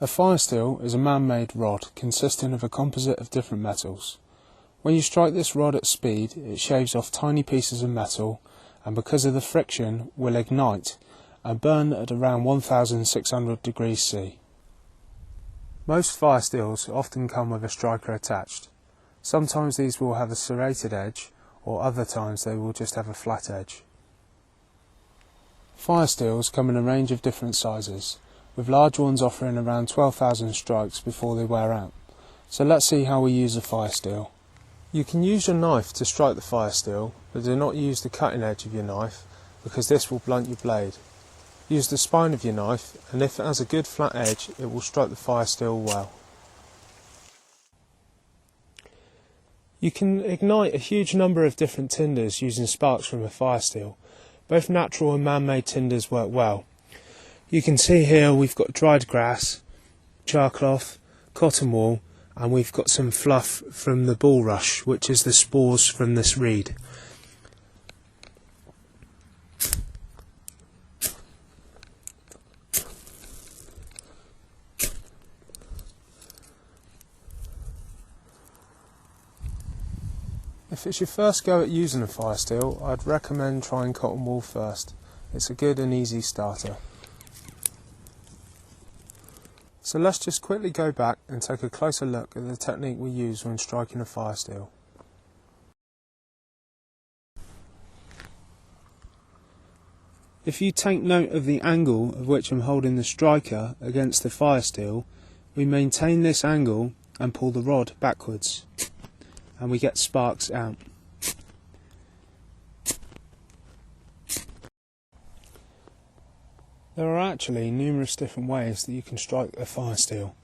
A fire steel is a man-made rod consisting of a composite of different metals. When you strike this rod at speed, it shaves off tiny pieces of metal, and because of the friction will ignite and burn at around 1600 degrees C. Most fire steels often come with a striker attached. Sometimes these will have a serrated edge, or other times they will just have a flat edge. Fire steels come in a range of different sizes, with large ones offering around 12,000 strikes before they wear out. So let's see how we use a fire steel. You can use your knife to strike the fire steel, but do not use the cutting edge of your knife because this will blunt your blade. Use the spine of your knife, and if it has a good flat edge, it will strike the fire steel well. You can ignite a huge number of different tinders using sparks from a fire steel. Both natural and man-made tinders work well. You can see here we've got dried grass, charcloth, cotton wool, and we've got some fluff from the bulrush, which is the spores from this reed. If it's your first go at using a fire steel, I'd recommend trying cotton wool first. It's a good and easy starter. So let's just quickly go back and take a closer look at the technique we use when striking a fire steel. If you take note of the angle of which I'm holding the striker against the fire steel, we maintain this angle and pull the rod backwards, and we get sparks out. There are actually numerous different ways that you can strike a fire steel.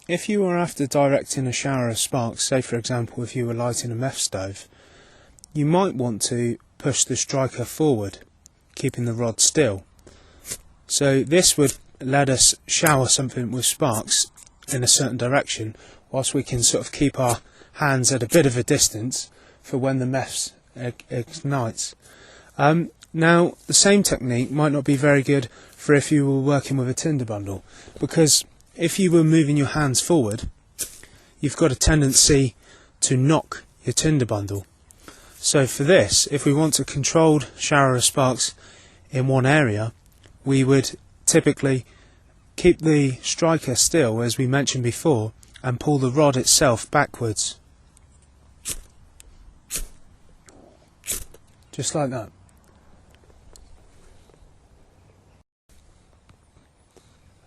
If you were after directing a shower of sparks, say for example if you were lighting a meth stove, you might want to push the striker forward, keeping the rod still. So this would let us shower something with sparks in a certain direction, whilst we can sort of keep our hands at a bit of a distance for when the meth ignites. Now, the same technique might not be very good for if you were working with a tinder bundle, because if you were moving your hands forward, you've got a tendency to knock your tinder bundle. So for this, if we want a controlled shower of sparks in one area, we would typically keep the striker still, as we mentioned before, and pull the rod itself backwards. Just like that.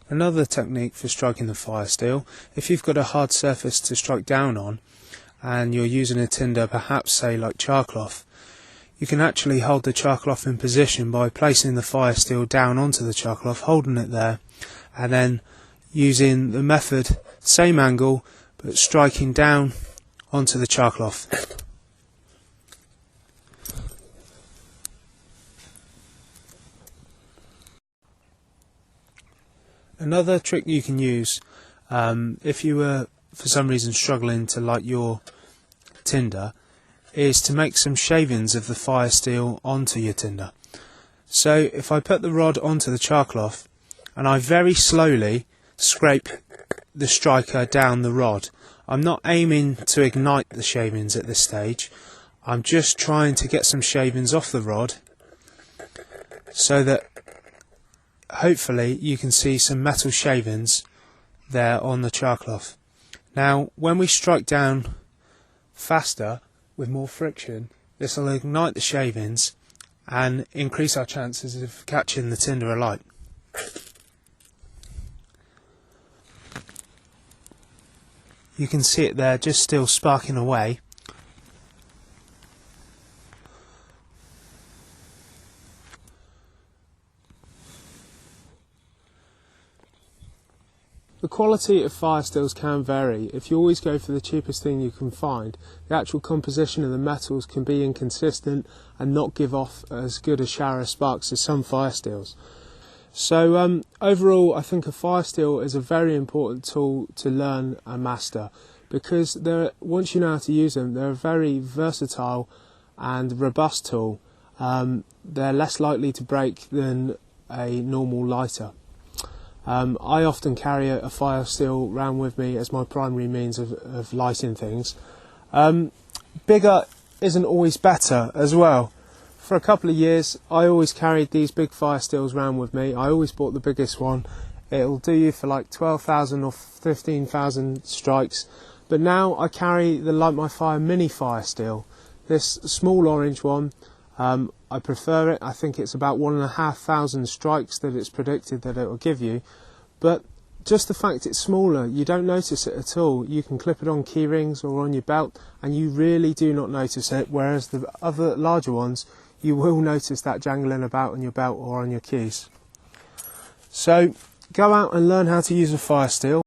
Another technique for striking the fire steel, if you've got a hard surface to strike down on and you're using a tinder, perhaps say like charcloth, you can actually hold the charcloth in position by placing the fire steel down onto the charcloth, holding it there, and then using the method, same angle, but striking down onto the charcloth. Another trick you can use if you were for some reason struggling to light your tinder is to make some shavings of the fire steel onto your tinder. So if I put the rod onto the charcloth and I very slowly scrape the striker down the rod, I'm not aiming to ignite the shavings at this stage, I'm just trying to get some shavings off the rod so that hopefully you can see some metal shavings there on the charcloth. Now when we strike down faster with more friction, this will ignite the shavings and increase our chances of catching the tinder alight. You can see it there just still sparking away. The quality of fire steels can vary. If you always go for the cheapest thing you can find, the actual composition of the metals can be inconsistent and not give off as good a shower of sparks as some fire steels. So overall, I think a fire steel is a very important tool to learn and master, because once you know how to use them, they're a very versatile and robust tool. They're less likely to break than a normal lighter. I often carry a fire steel around with me as my primary means of lighting things. Bigger isn't always better as well. For a couple of years I always carried these big fire steels around with me. I always bought the biggest one. It'll do you for like 12,000 or 15,000 strikes. But now I carry the Light My Fire mini fire steel. This small orange one, I prefer it. I think it's about 1,500 strikes that it's predicted that it will give you. But just the fact it's smaller, you don't notice it at all. You can clip it on key rings or on your belt and you really do not notice it, whereas the other larger ones, you will notice that jangling about on your belt or on your keys. So go out and learn how to use a fire steel.